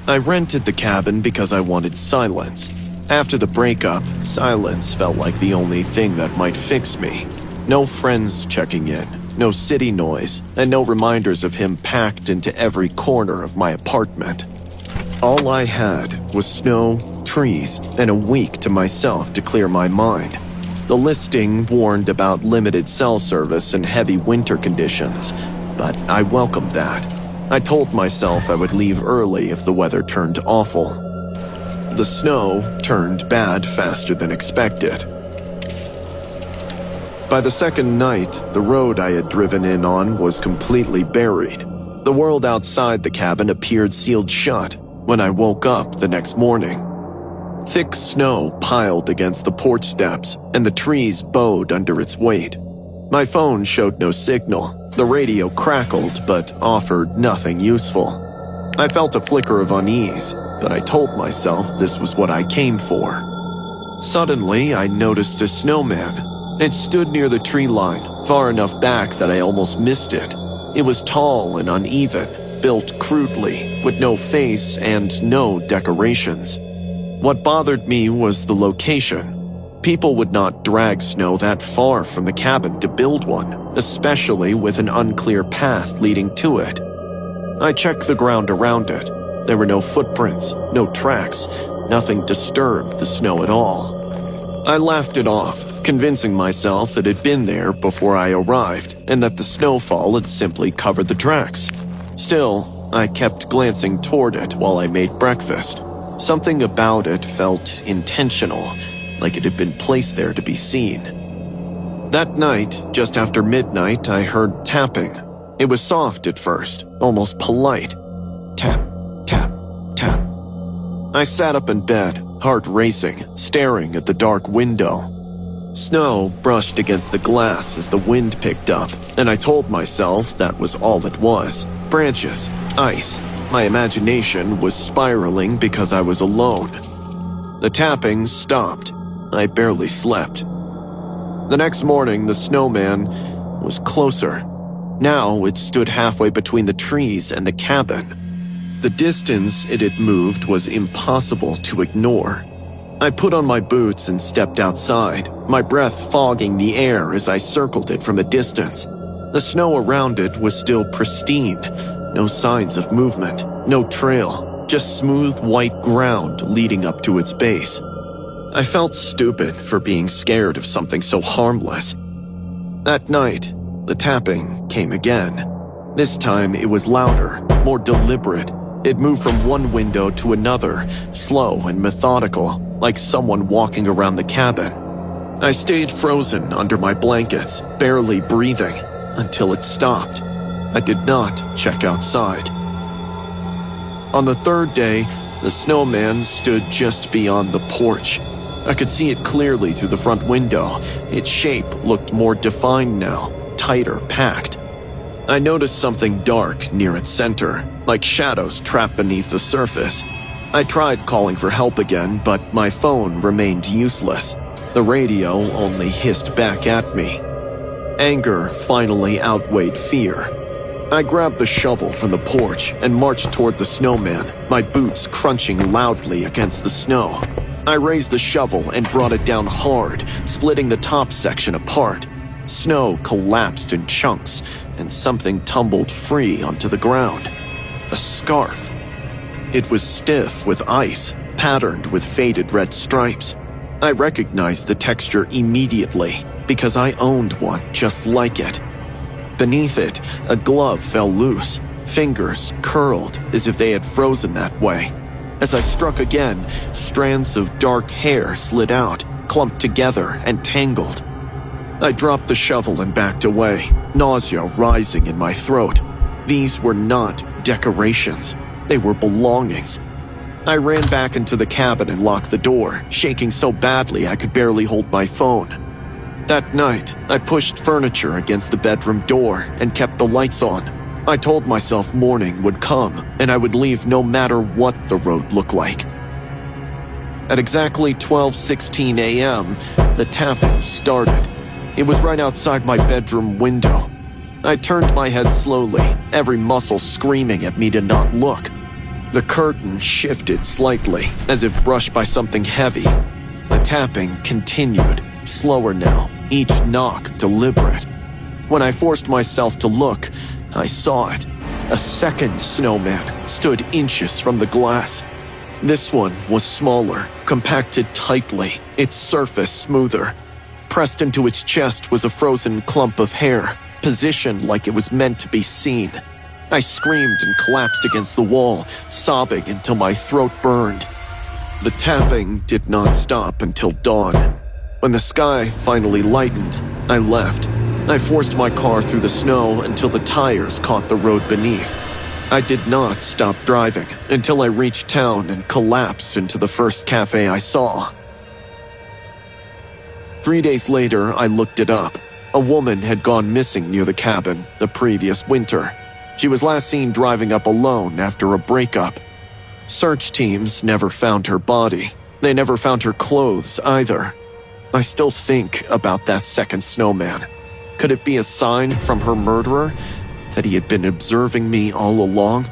I rented the cabin because I wanted silence. After the breakup, silence felt like the only thing that might fix me. No friends checking in, no city noise, and no reminders of him packed into every corner of my apartment. All I had was snow, trees, and a week to myself to clear my mind. The listing warned about limited cell service and heavy winter conditions, but I welcomed that. I told myself I would leave early if the weather turned awful. The snow turned bad faster than expected. By the second night, the road I had driven in on was completely buried. The world outside the cabin appeared sealed shut when I woke up the next morning. Thick snow piled against the porch steps, and the trees bowed under its weight. My phone showed no signal. The radio crackled but offered nothing useful. I felt a flicker of unease, but I told myself this was what I came for. Suddenly, I noticed a snowman. It stood near the tree line, far enough back that I almost missed it. It was tall and uneven, built crudely, with no face and no decorations. What bothered me was the location. People would not drag snow that far from the cabin to build one, especially with an unclear path leading to it. I checked the ground around it. There were no footprints, no tracks, nothing disturbed the snow at all. I laughed it off, convincing myself it had been there before I arrived and that the snowfall had simply covered the tracks. Still, I kept glancing toward it while I made breakfast. Something about it felt intentional, like it had been placed there to be seen. That night, just after midnight, I heard tapping. It was soft at first, almost polite. Tap, tap, tap. I sat up in bed, heart racing, staring at the dark window. Snow brushed against the glass as the wind picked up, and I told myself that was all it was. Branches, ice. My imagination was spiraling because I was alone. The tapping stopped. I barely slept. The next morning, the snowman was closer. Now it stood halfway between the trees and the cabin. The distance it had moved was impossible to ignore. I put on my boots and stepped outside, my breath fogging the air as I circled it from a distance. The snow around it was still pristine. No signs of movement, no trail, just smooth white ground leading up to its base. I felt stupid for being scared of something so harmless. That night, the tapping came again. This time it was louder, more deliberate. It moved from one window to another, slow and methodical, like someone walking around the cabin. I stayed frozen under my blankets, barely breathing, until it stopped. I did not check outside. On the third day, the snowman stood just beyond the porch. I could see it clearly through the front window. Its shape looked more defined now, tighter packed. I noticed something dark near its center, like shadows trapped beneath the surface. I tried calling for help again, but my phone remained useless. The radio only hissed back at me. Anger finally outweighed fear. I grabbed the shovel from the porch and marched toward the snowman, my boots crunching loudly against the snow. I raised the shovel and brought it down hard, splitting the top section apart. Snow collapsed in chunks, and something tumbled free onto the ground. A scarf. It was stiff with ice, patterned with faded red stripes. I recognized the texture immediately, because I owned one just like it. Beneath it, a glove fell loose, fingers curled as if they had frozen that way. As I struck again, strands of dark hair slid out, clumped together and tangled. I dropped the shovel and backed away, nausea rising in my throat. These were not decorations. They were belongings. I ran back into the cabin and locked the door, shaking so badly I could barely hold my phone. That night, I pushed furniture against the bedroom door and kept the lights on. I told myself morning would come and I would leave no matter what the road looked like. At exactly 12:16 a.m., the tapping started. It was right outside my bedroom window. I turned my head slowly, every muscle screaming at me to not look. The curtain shifted slightly, as if brushed by something heavy. The tapping continued, slower now, each knock deliberate. When I forced myself to look, I saw it. A second snowman stood inches from the glass. This one was smaller, compacted tightly, its surface smoother. Pressed into its chest was a frozen clump of hair, positioned like it was meant to be seen. I screamed and collapsed against the wall, sobbing until my throat burned. The tapping did not stop until dawn. When the sky finally lightened, I left. I forced my car through the snow until the tires caught the road beneath. I did not stop driving until I reached town and collapsed into the first cafe I saw. 3 days later, I looked it up. A woman had gone missing near the cabin the previous winter. She was last seen driving up alone after a breakup. Search teams never found her body. They never found her clothes either. I still think about that second snowman. Could it be a sign from her murderer that he had been observing me all along?